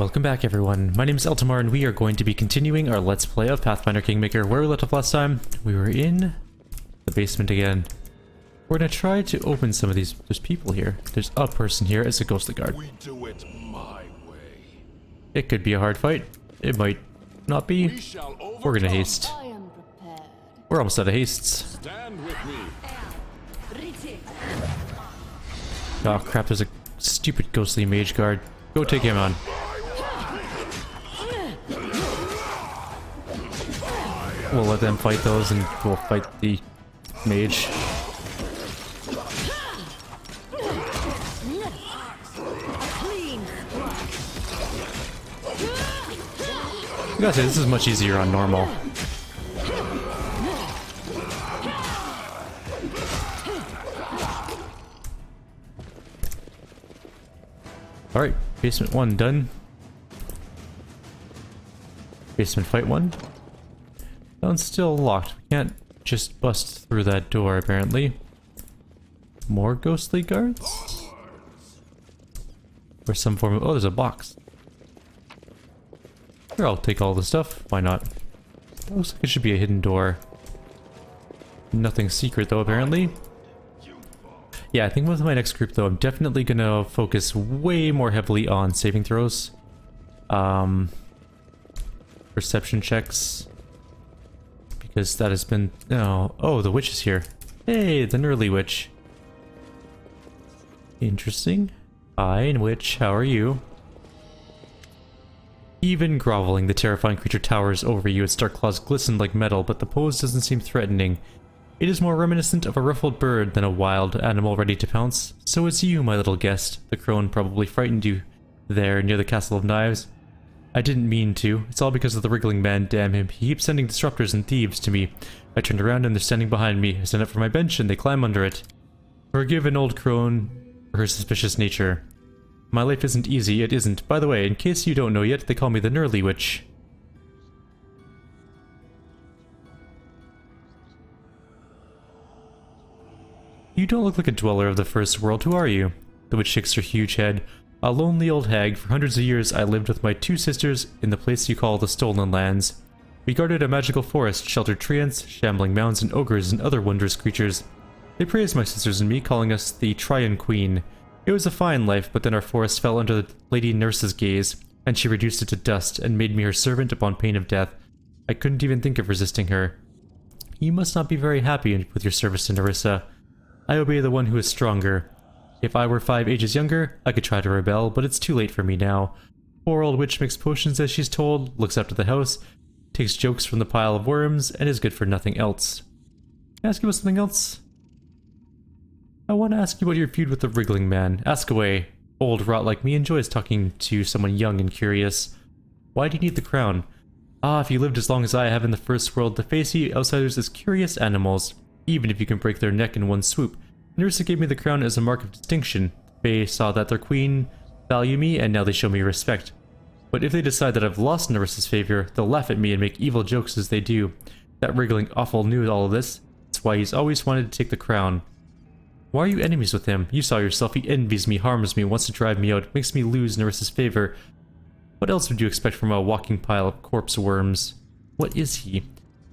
Welcome back everyone, my name is Eltimar and we are going to be continuing our Let's Play of Pathfinder Kingmaker. Where we left off last time, we were in the basement again. We're gonna try to open some of these. There's people here. There's a person here as a ghostly guard. We do it my way. It could be a hard fight. It might not be. We're gonna haste. We're almost out of hastes. Stand with me. Oh crap, there's a stupid ghostly mage guard. Go take him on. We'll let them fight those and we'll fight the mage. I gotta say, this is much easier on normal. Alright, basement 1 done. Basement fight 1. That one's still locked. We can't just bust through that door, apparently. More ghostly guards? Or some form of... oh, there's a box. Here, I'll take all the stuff. Why not? That looks like it should be a hidden door. Nothing secret, though, apparently. Yeah, I think with my next group, though, I'm definitely gonna focus way more heavily on saving throws. Perception checks. Because that has been... oh, the witch is here. Hey, the Nurly witch. Interesting. Fine, witch, how are you? Even groveling, the terrifying creature towers over you. Its dark claws glisten like metal, but the pose doesn't seem threatening. It is more reminiscent of a ruffled bird than a wild animal ready to pounce. So it's you, my little guest. The crone probably frightened you there near the Castle of Knives. I didn't mean to. It's all because of the wriggling man, damn him. He keeps sending disruptors and thieves to me. I turned around and they're standing behind me. I stand up from my bench and they climb under it. Forgive an old crone for her suspicious nature. My life isn't easy, it isn't. By the way, in case you don't know yet, they call me the Nurly Witch. You don't look like a dweller of the first world. Who are you? The witch shakes her huge head. A lonely old hag. For hundreds of years I lived with my 2 sisters in the place you call the Stolen Lands. We guarded a magical forest, sheltered treants, shambling mounds, and ogres and other wondrous creatures. They praised my sisters and me, calling us the Trian Queen. It was a fine life, but then our forest fell under the lady nurse's gaze, and she reduced it to dust and made me her servant upon pain of death. I couldn't even think of resisting her. You must not be very happy with your service to Nerissa. I obey the one who is stronger. If I were 5 ages younger, I could try to rebel, but it's too late for me now. Poor old witch makes potions as she's told, looks after the house, takes jokes from the pile of worms, and is good for nothing else. Can I ask you about something else? I want to ask you about your feud with the wriggling man. Ask away. Old rot like me enjoys talking to someone young and curious. Why do you need the crown? Ah, if you lived as long as I have in the first world, to face you outsiders as curious animals, even if you can break their neck in one swoop. Nerissa gave me the crown as a mark of distinction. They saw that their queen value me, and now they show me respect. But if they decide that I've lost Nerissa's favor, they'll laugh at me and make evil jokes as they do. That wriggling awful knew all of this. That's why he's always wanted to take the crown. Why are you enemies with him? You saw yourself. He envies me, harms me, wants to drive me out, makes me lose Nerissa's favor. What else would you expect from a walking pile of corpse worms? What is he?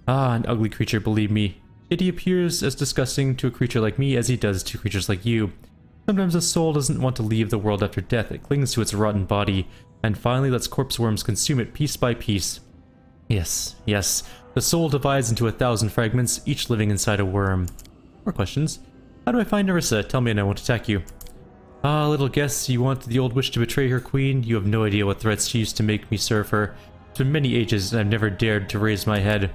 Ah, an ugly creature, believe me. Yet he appears as disgusting to a creature like me as he does to creatures like you. Sometimes a soul doesn't want to leave the world after death. It clings to its rotten body, and finally lets corpse worms consume it piece by piece. Yes, yes, the soul divides into 1,000 fragments, each living inside a worm. More questions? How do I find Nerissa? Tell me and I won't attack you. Ah, little guess, you want the old witch to betray her queen? You have no idea what threats she used to make me serve her. It's been many ages and I've never dared to raise my head.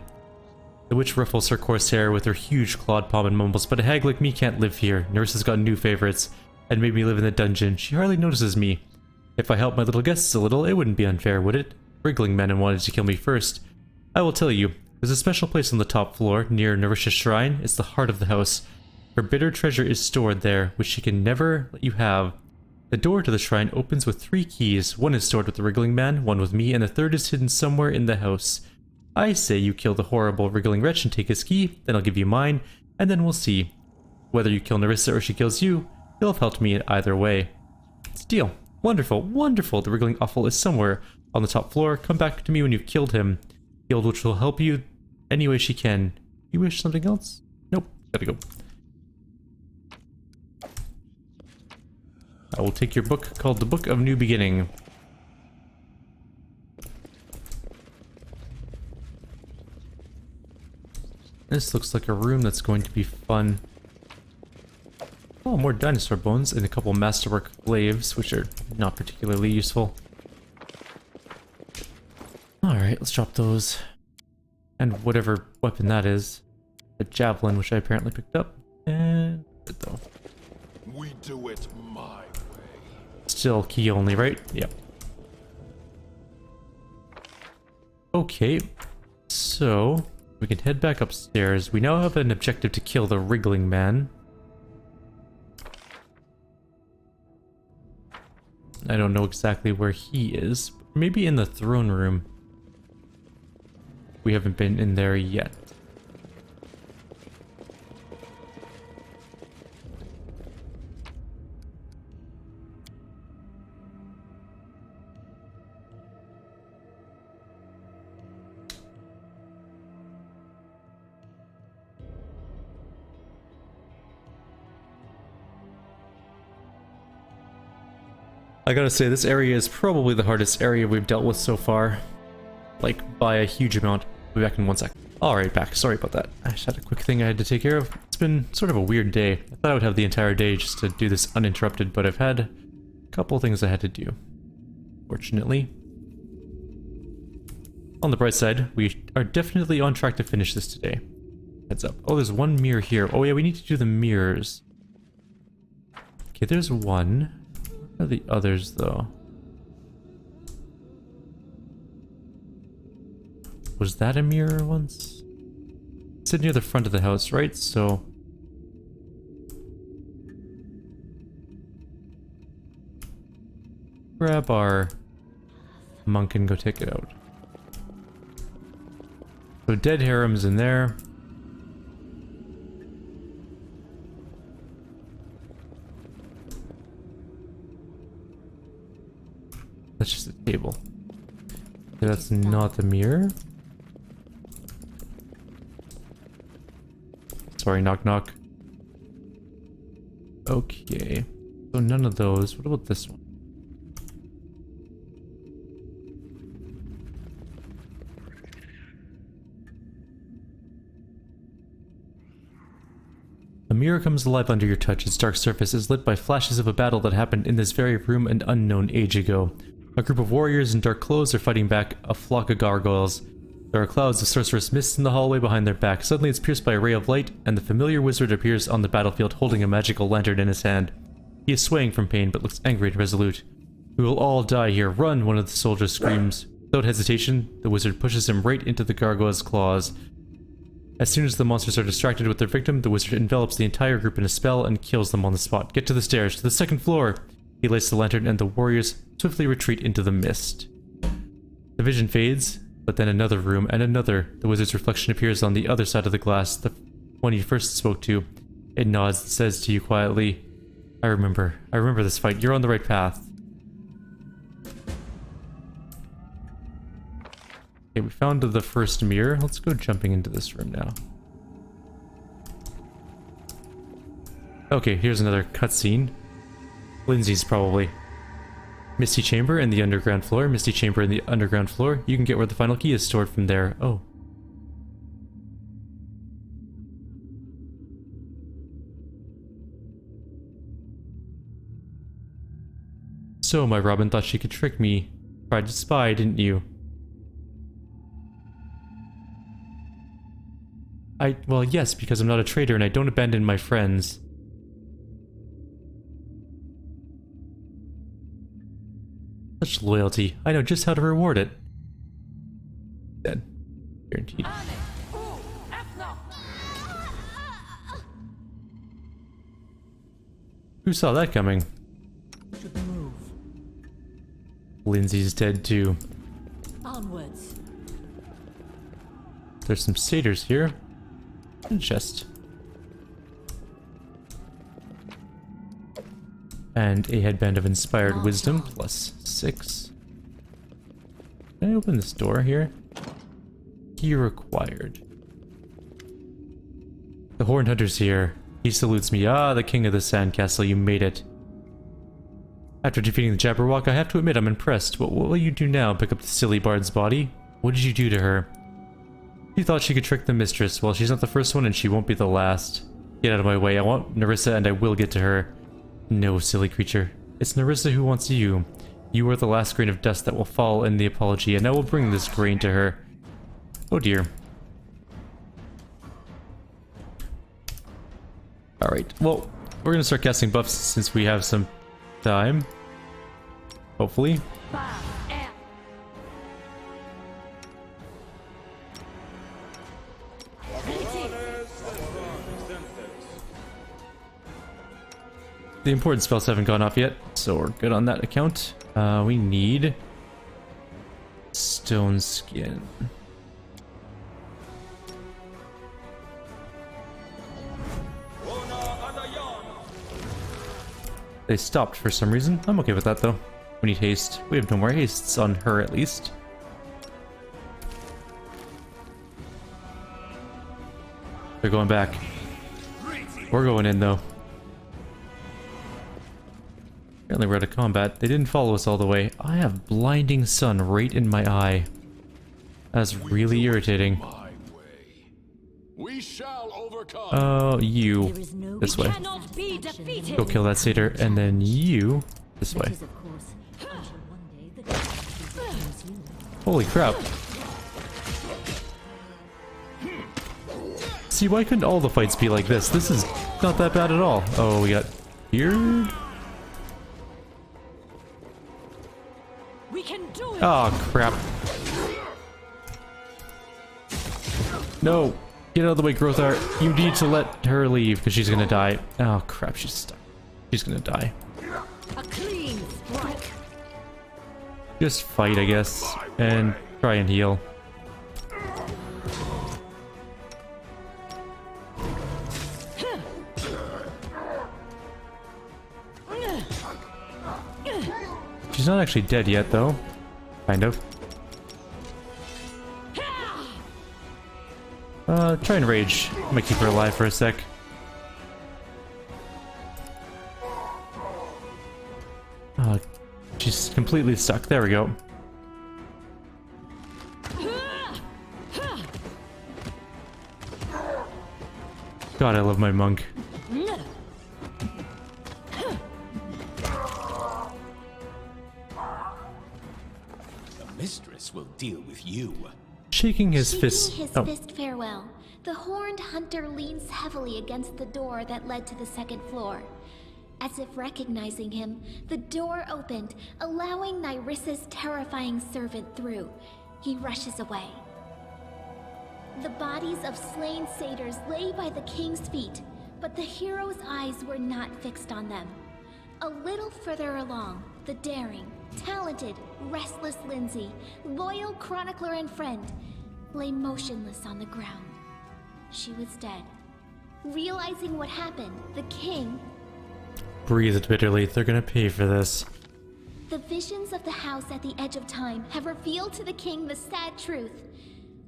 The witch ruffles her coarse hair with her huge clawed palm and mumbles, but a hag like me can't live here. Nerissa's got new favorites, and made me live in the dungeon. She hardly notices me. If I help my little guests a little, it wouldn't be unfair, would it? Wriggling men wanted to kill me first. I will tell you, there's a special place on the top floor, near Nerissa's shrine. It's the heart of the house. Her bitter treasure is stored there, which she can never let you have. The door to the shrine opens with 3 keys. One is stored with the wriggling man, one with me, and the third is hidden somewhere in the house. I say you kill the horrible wriggling wretch and take his key, then I'll give you mine, and then we'll see. Whether you kill Nerissa or she kills you, you'll have helped me either way. It's a deal. Wonderful, wonderful. The wriggling offal is somewhere on the top floor. Come back to me when you've killed him. Healed, which will help you any way she can. You wish something else? Nope. Gotta go. I will take your book called The Book of New Beginning. This looks like a room that's going to be fun. Oh, more dinosaur bones and a couple masterwork glaives, which are not particularly useful. Alright, let's drop those. And whatever weapon that is. The javelin, which I apparently picked up. And... though. We do it my way. Still key only, right? Yep. Okay. So, we can head back upstairs. We now have an objective to kill the wriggling man. I don't know exactly where he is. Maybe in the throne room. We haven't been in there yet. I gotta say, this area is probably the hardest area we've dealt with so far. Like, by a huge amount. I'll be back in 1 sec. Alright, back. Sorry about that. I just had a quick thing I had to take care of. It's been sort of a weird day. I thought I would have the entire day just to do this uninterrupted, but I've had a couple things I had to do. Fortunately. On the bright side, we are definitely on track to finish this today. Heads up. Oh, there's one mirror here. Oh yeah, we need to do the mirrors. Okay, there's one. Where are the others, though? Was that a mirror once? It's near the front of the house, right? So... grab our monk and go take it out. So dead harem's in there. That's just a table. Okay, that's not the mirror. Sorry, knock knock. Okay. So none of those. What about this one? A mirror comes alive under your touch. Its dark surface is lit by flashes of a battle that happened in this very room an unknown age ago. A group of warriors in dark clothes are fighting back a flock of gargoyles. There are clouds of sorcerous mist in the hallway behind their back. Suddenly it's pierced by a ray of light, and the familiar wizard appears on the battlefield holding a magical lantern in his hand. He is swaying from pain, but looks angry and resolute. "We will all die here. Run!" one of the soldiers screams. Without hesitation, the wizard pushes him right into the gargoyle's claws. As soon as the monsters are distracted with their victim, the wizard envelops the entire group in a spell and kills them on the spot. "Get to the stairs, to the second floor!" He lights the lantern and the warriors swiftly retreat into the mist. The vision fades, but then another room and another. The wizard's reflection appears on the other side of the glass, the one you first spoke to. It nods and says to you quietly, I remember this fight. You're on the right path." Okay, we found the first mirror. Let's go jumping into this room now. Okay, here's another cutscene. Lindsay's probably. Misty Chamber in the underground floor. Misty Chamber in the underground floor. You can get where the final key is stored from there. Oh. So, my Robin thought she could trick me. Tried to spy, didn't you? Well, yes, because I'm not a traitor and I don't abandon my friends. Such loyalty. I know just how to reward it. Dead. Guaranteed. Who saw that coming? Lindsay's dead too. Onwards. There's some satyrs here. And a chest. And a headband of inspired wisdom, plus 6. Can I open this door here? Key required. The Horned Hunter's here. He salutes me. Ah, the king of the sandcastle, you made it. After defeating the Jabberwock, I have to admit I'm impressed. What will you do now? Pick up the silly bard's body? What did you do to her? She thought she could trick the mistress. Well, she's not the first one and she won't be the last. Get out of my way. I want Nerissa and I will get to her. No, silly creature. It's Nerissa who wants you. You are the last grain of dust that will fall in the apology, and I will bring this grain to her. Oh dear. Alright, well, we're gonna start casting buffs since we have some time. Hopefully. The important spells haven't gone off yet, so we're good on that account. We need stone skin. They stopped for some reason. I'm okay with that though. We need haste. We have no more hastes on her at least. They're going back. We're going in though. Apparently we're out of combat. They didn't follow us all the way. I have blinding sun right in my eye. That's really irritating. We shall overcome. Oh, you. This way. Go kill that satyr, and then you this way. Holy crap. See, why couldn't all the fights be like this? This is not that bad at all. Oh, we got beard. Oh, crap. No. Get out of the way, Growth Art. You need to let her leave because she's gonna die. Oh, crap. She's stuck. She's gonna die. A clean strike. Just fight, I guess. And try and heal. She's not actually dead yet, though. Kind of. Try and rage. I'm gonna keep her alive for a sec. She's completely stuck. There we go. God, I love my monk. Mistress will deal with you. Shaking his fist. His fist farewell. The Horned Hunter leans heavily against the door that led to the second floor. As if recognizing him, the door opened, allowing Nyrissa's terrifying servant through. He rushes away. The bodies of slain satyrs lay by the king's feet, but the hero's eyes were not fixed on them. A little further along, the daring, talented, restless Lindsay, loyal chronicler and friend, lay motionless on the ground. She was dead. Realizing what happened, the king breathed bitterly. They're gonna pay for this. The visions of the house at the edge of time have revealed to the king the sad truth.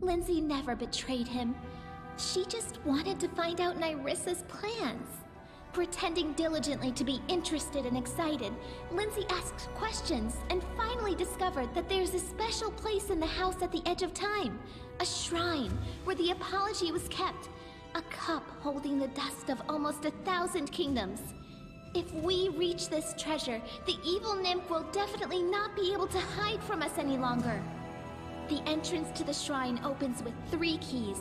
Lindsay never betrayed him. She just wanted to find out Nyrissa's plans. Pretending diligently to be interested and excited, Lindsay asked questions and finally discovered that there's a special place in the house at the edge of time. A shrine where the apology was kept. A cup holding the dust of almost 1,000 kingdoms. If we reach this treasure, the evil nymph will definitely not be able to hide from us any longer. The entrance to the shrine opens with 3 keys.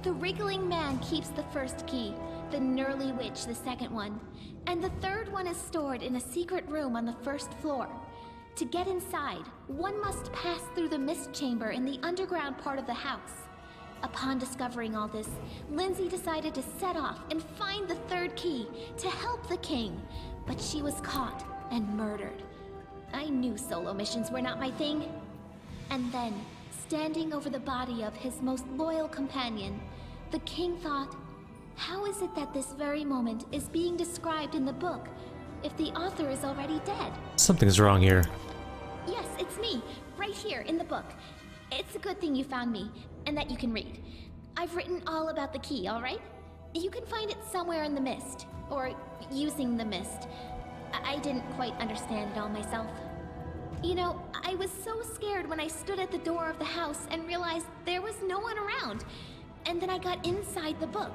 The wriggling man keeps the first key, the Gnurly Witch the second one, and the third one is stored in a secret room on the first floor. To get inside, one must pass through the mist chamber in the underground part of the house. Upon discovering all this, Lindsay decided to set off and find the third key to help the king, but she was caught and murdered. I knew solo missions were not my thing. And then, standing over the body of his most loyal companion, the king thought, how is it that this very moment is being described in the book, if the author is already dead. Something's wrong here. Yes, it's me, right here in the book. It's a good thing you found me, and that you can read. I've written all about the key, alright? You can find it somewhere in the mist, or using the mist. I didn't quite understand it all myself. You know, I was so scared when I stood at the door of the house and realized there was no one around. And then I got inside the book.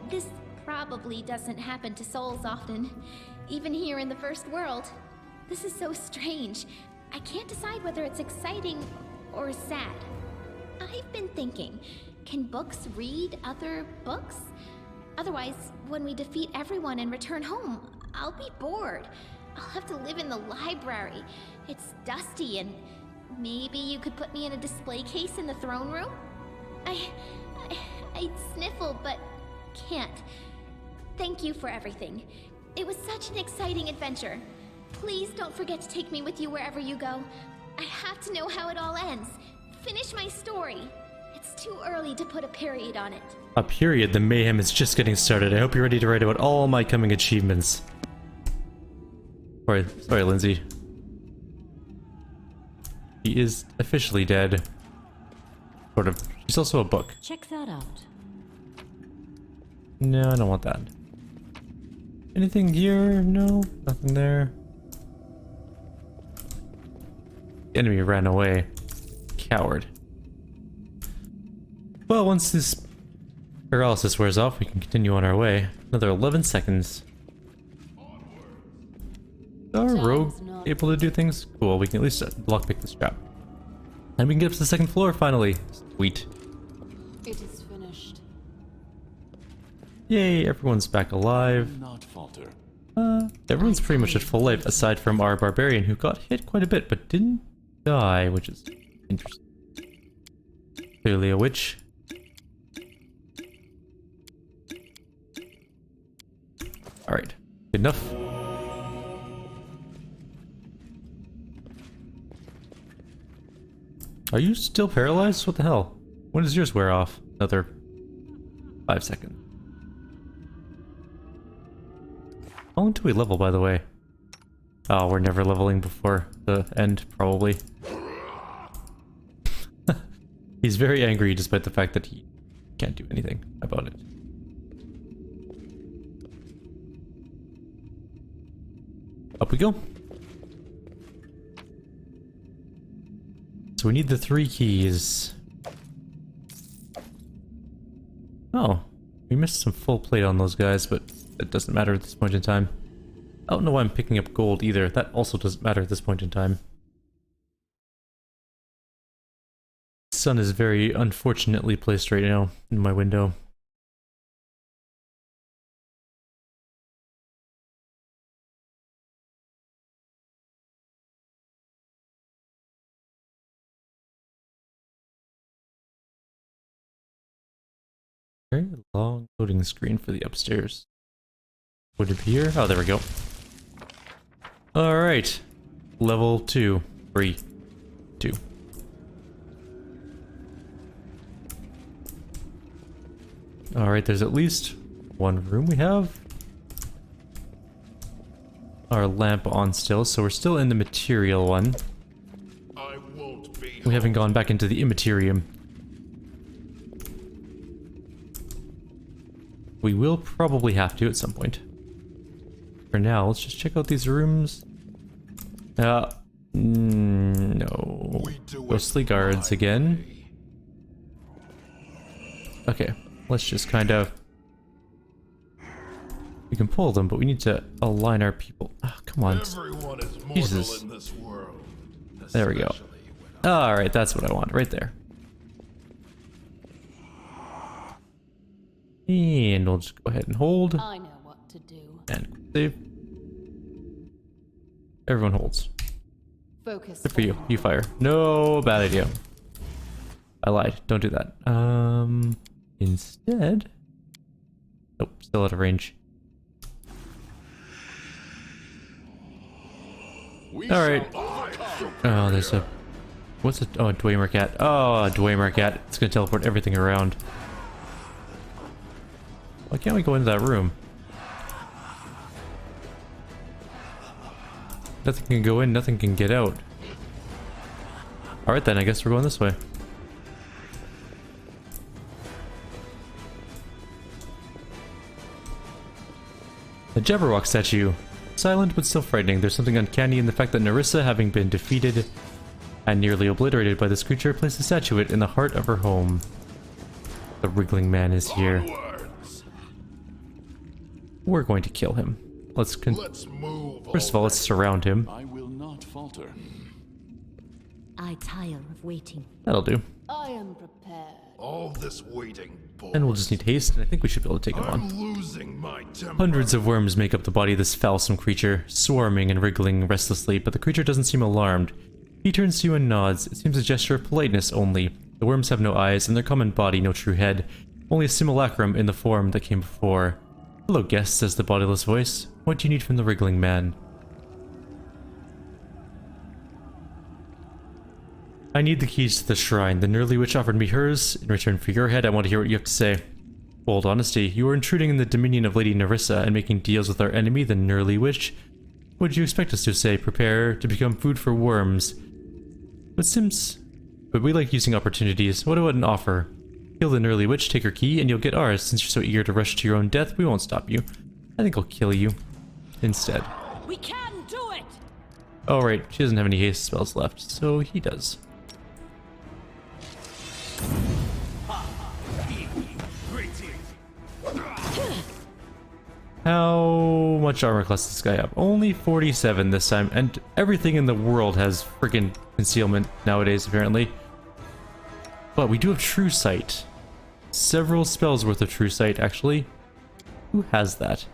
This probably doesn't happen to souls often, even here in the first world. This is so strange. I can't decide whether it's exciting or sad. I've been thinking, can books read other books? Otherwise, when we defeat everyone and return home, I'll be bored. I'll have to live in the library. It's dusty, and maybe you could put me in a display case in the throne room? I'd sniffle, but can't. Thank you for everything. It was such an exciting adventure. Please don't forget to take me with you wherever you go. I have to know how it all ends. Finish my story. It's too early to put a period on it. A period? The mayhem is just getting started. I hope you're ready to write about all my coming achievements. Sorry, Lindsay. He is officially dead. Sort of. She's also a book. Check that out. No, I don't want that. Anything here? No, nothing there. The enemy ran away. Coward. Well, once this paralysis wears off, we can continue on our way. Another 11 seconds. Is our rogue able to do things? Cool, we can at least lockpick this trap. And we can get up to the second floor finally. Sweet. It is finished. Yay, everyone's back alive. Not falter. Everyone's pretty much at full life, aside from our barbarian who got hit quite a bit, but didn't die, which is interesting. Clearly a witch. Alright, good enough. Are you still paralyzed? What the hell? When does yours wear off? Another 5 seconds. How long do we level, by the way? Oh, we're never leveling before the end, probably. He's very angry despite the fact that he can't do anything about it. Up we go. So we need the 3 keys. Oh, we missed some full plate on those guys, but it doesn't matter at this point in time. I don't know why I'm picking up gold either. That also doesn't matter at this point in time. The sun is very unfortunately placed right now in my window. Very long loading screen for the upstairs. Would it be here? Oh, there we go. Alright. Level 2. 3. 2. Alright, there's at least one room we have. Our lamp on still, so we're still in the material one. I won't be. We haven't gone back into the immaterium. We will probably have to at some point. For now, let's just check out these rooms. No. Ghostly guards again. Okay, let's just kind of... We can pull them, but we need to align our people. Oh, come on. Everyone is mortal Jesus. in this world. There we go. Alright, that's what I want, right there. And we'll just go ahead and hold. I know what to do. And save. Everyone holds. Focus. Good for you. You fire. No, bad idea. I lied. Don't do that. Instead... Nope, still out of range. Alright. Oh, there's a... What's a... Oh, a Dwemer cat. Oh, a Dwemer cat. It's gonna teleport everything around. Why can't we go into that room? Nothing can go in, nothing can get out. Alright then, I guess we're going this way. The Jabberwock statue. Silent but still frightening. There's something uncanny in the fact that Nerissa, having been defeated and nearly obliterated by this creature, placed a statuette in the heart of her home. The wriggling man is here. Onwards. We're going to kill him. Let's move. First of all, let's surround him. I will not falter. I tire of waiting. That'll do. I am prepared. All this waiting, boys. And we'll just need haste, and I think we should be able to take him I'm on. losing my temper. Hundreds of worms make up the body of this foulsome creature, swarming and wriggling restlessly, but the creature doesn't seem alarmed. He turns to you and nods. It seems a gesture of politeness only. The worms have no eyes, and their common body no true head, only a simulacrum in the form that came before. Hello, guest, says the bodiless voice. What do you need from the wriggling man? I need the keys to the shrine. The Nerly Witch offered me hers. In return for your head, I want to hear what you have to say. Bold honesty, you are intruding in the dominion of Lady Nerissa and making deals with our enemy, the Nerly Witch. What did you expect us to say? Prepare to become food for worms. But we like using opportunities. What about an offer? Kill the Nerly Witch, take her key, and you'll get ours. Since you're so eager to rush to your own death, we won't stop you. I think I'll kill you instead. We can do it! Oh right, she doesn't have any haste spells left, so he does. How much armor class does this guy have? Only 47 this time, and everything in the world has freaking concealment nowadays, apparently. But we do have True Sight. Several spells worth of True Sight, actually. Who has that?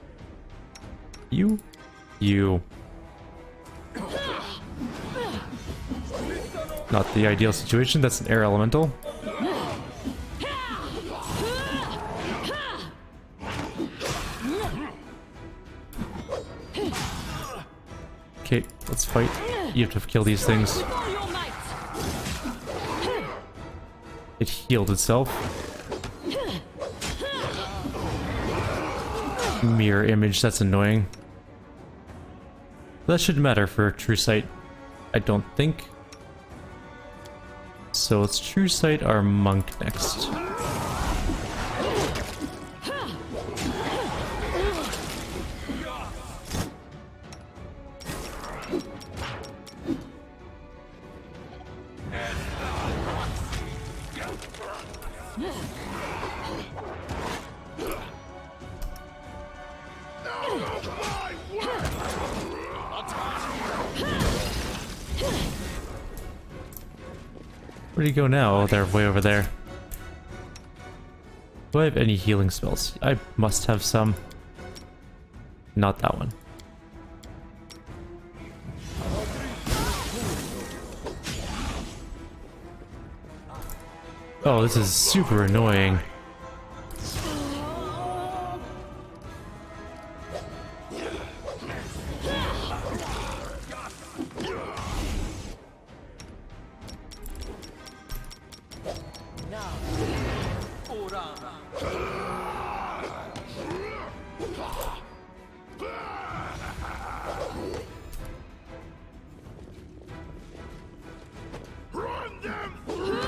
You? You. Not the ideal situation, that's an air elemental. Okay, let's fight. You have to kill these things. It healed itself. Mirror image, that's annoying. That shouldn't matter for True Sight, I don't think. So let's True Sight our monk next. Where do you go now? Oh, they're way over there. Do I have any healing spells? I must have some. Not that one. Oh, this is super annoying. Run them through.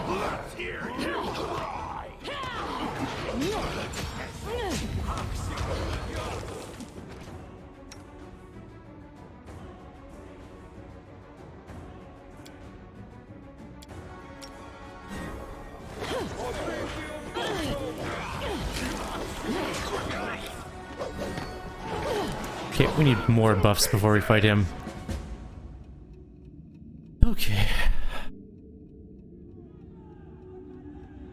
Let's hear him cry. Okay, we need more buffs before we fight him. Okay.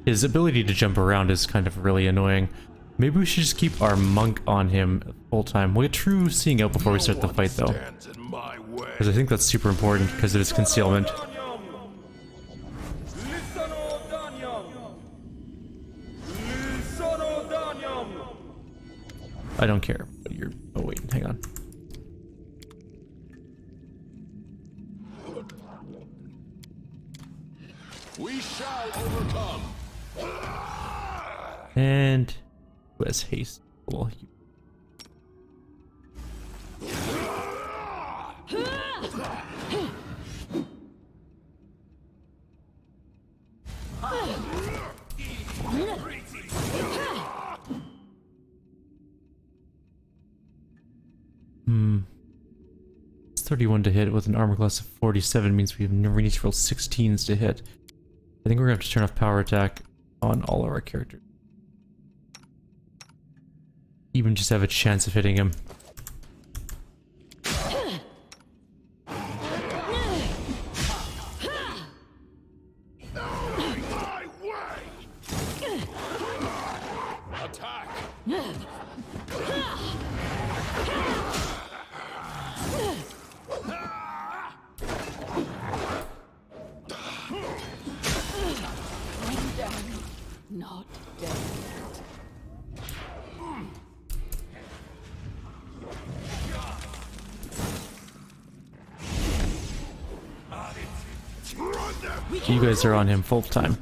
His ability to jump around is kind of really annoying. Maybe we should just keep our monk on him full time. We'll get true seeing out before we start the fight though. Because I think that's super important because of his concealment. I don't care. You're... Oh wait, hang on. We shall overcome. And who has haste? Well, 31 to hit with an armor class of 47 means we never need to roll 16s to hit. I think we're gonna have to turn off power attack on all of our characters. Even just have a chance of hitting him. My way! Attack! Not dead yet. You guys are on him full time.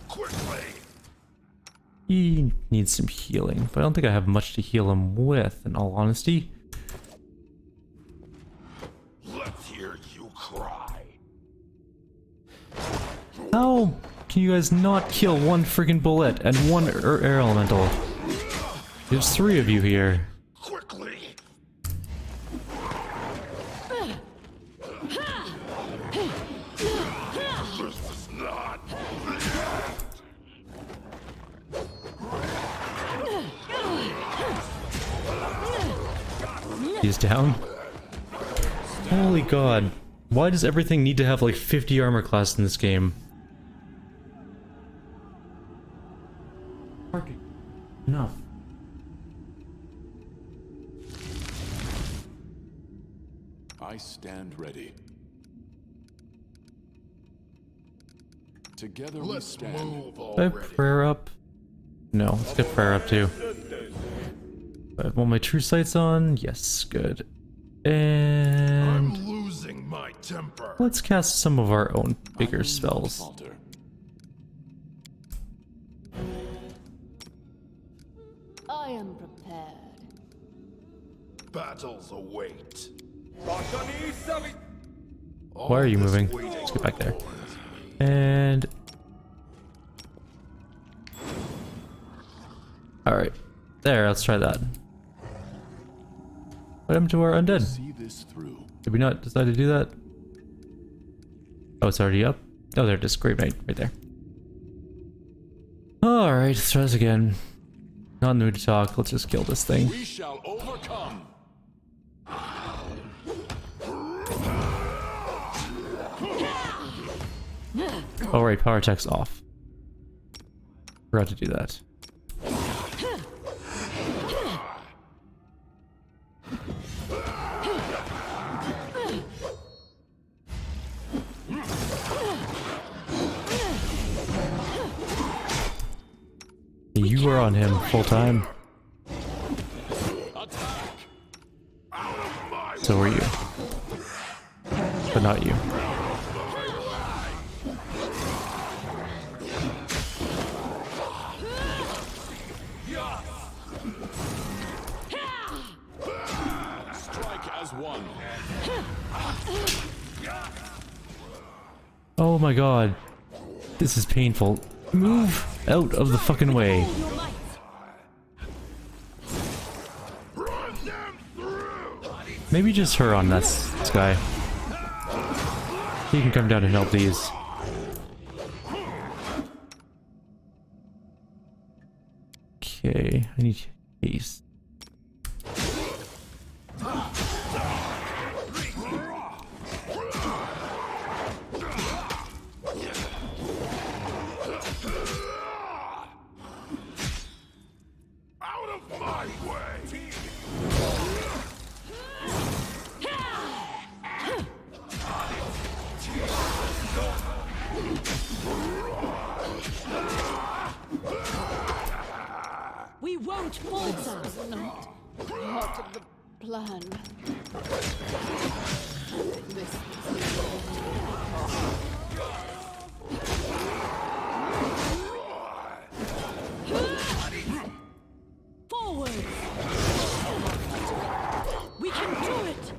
Quickly! He needs some healing, but I don't think I have much to heal him with, in all honesty. Let's hear you cry. How can you guys not kill one freaking bullet and one air elemental? There's 3 of you here. Quickly! This is not. He's down. Holy god. Why does everything need to have like 50 armor class in this game? Enough. I stand ready. Together we Let's stand. move Did I already. prayer up? No, let's get prayer up too. I have all my true sights on. Yes, good. And I'm losing my temper. let's cast some of our own I bigger will not spells. falter. I am prepared. Battles await. Why are you moving? Let's get back there. And alright. There, let's try that. What happened to our undead? See this through. Did we not decide to do that? Oh, it's already up? Oh, there it is. Great night, right there. Alright, let's try this again. Not in the mood to talk. Let's just kill this thing. We shall overcome. Oh, right, power attack's off. Forgot to do that. You were on him full time. Attack! So were you. But not you. Strike as one. Oh my god. This is painful. Move out of the fucking way. Your might. Run them through! Maybe just her on this guy. He can come down and help these. Okay, I need haste. Out of my way! We won't falter. Not part of the plan. This Forward. We can do it.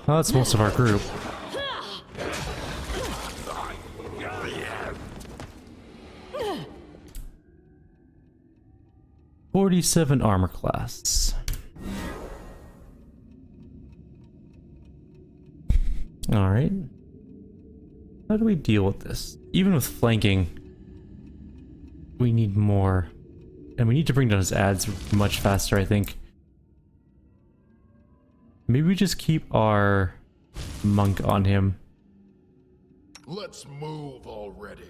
Well, that's most of our group. 47 armor class. Alright. How do we deal with this? Even with flanking, we need more. And we need to bring down his ads much faster, I think. Maybe we just keep our monk on him. Let's move already.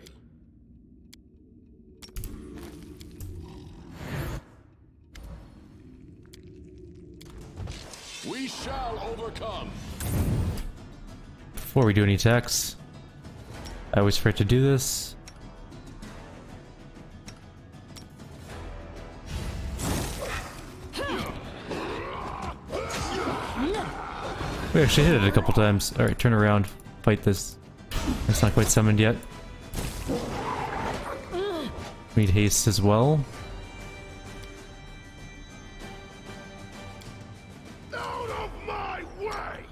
We shall overcome. Before we do any attacks, I always forget to do this. We actually hit it a couple times. Alright, turn around. Fight this. It's not quite summoned yet. We need haste as well. Out of my way!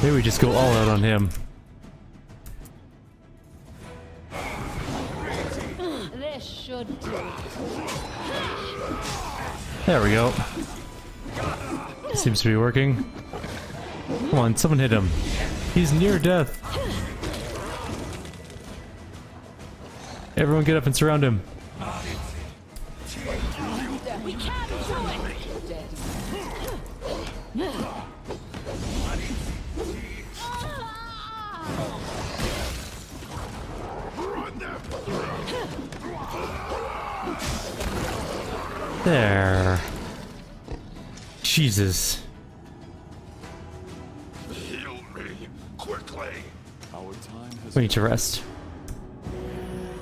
Maybe we just go all out on him. This should do it. There we go. Seems to be working. Come on, someone hit him. He's near death. Everyone get up and surround him. We can do it! Dead. There. Jesus. Heal me quickly. Our time has We need to rest.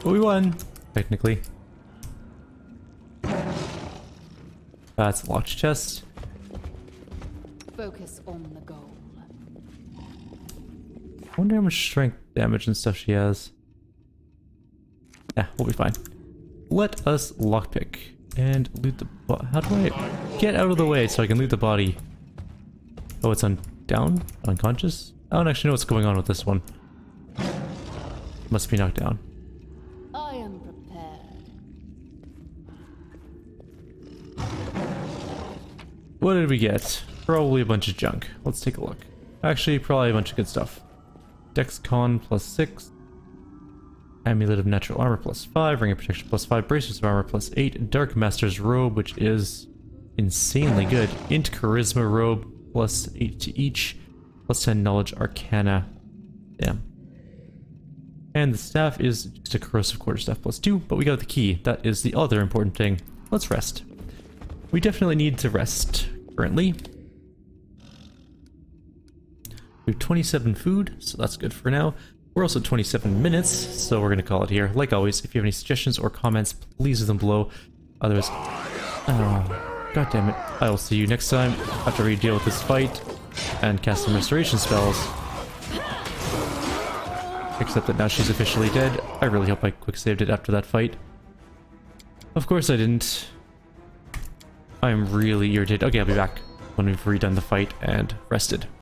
But we won, technically. That's a locked chest. Focus on the goal. I wonder how much strength damage and stuff she has. Yeah, we'll be fine. Let us lockpick and loot the how do I get out of the way so I can loot the body? Oh, it's on down? Unconscious? I don't actually know what's going on with this one. Must be knocked down. I am prepared. What did we get? Probably a bunch of junk. Let's take a look. Actually, probably a bunch of good stuff. Dex Con +6. Amulet of Natural Armor +5. Ring of Protection +5. Bracers of Armor +8. Dark Master's Robe, which is insanely good. Int Charisma Robe +8 to each. +10 Knowledge Arcana. Damn. And the staff is just a Corrosive Quarterstaff +2, but we got the key. That is the other important thing. Let's rest. We definitely need to rest currently. We have 27 food, so that's good for now. We're also at 27 minutes, so we're going to call it here. Like always, if you have any suggestions or comments, please leave them below. Otherwise, oh, god damn it. I will see you next time after we deal with this fight and cast some restoration spells. Except that now she's officially dead. I really hope I quick saved it after that fight. Of course I didn't. I'm really irritated. Okay, I'll be back when we've redone the fight and rested.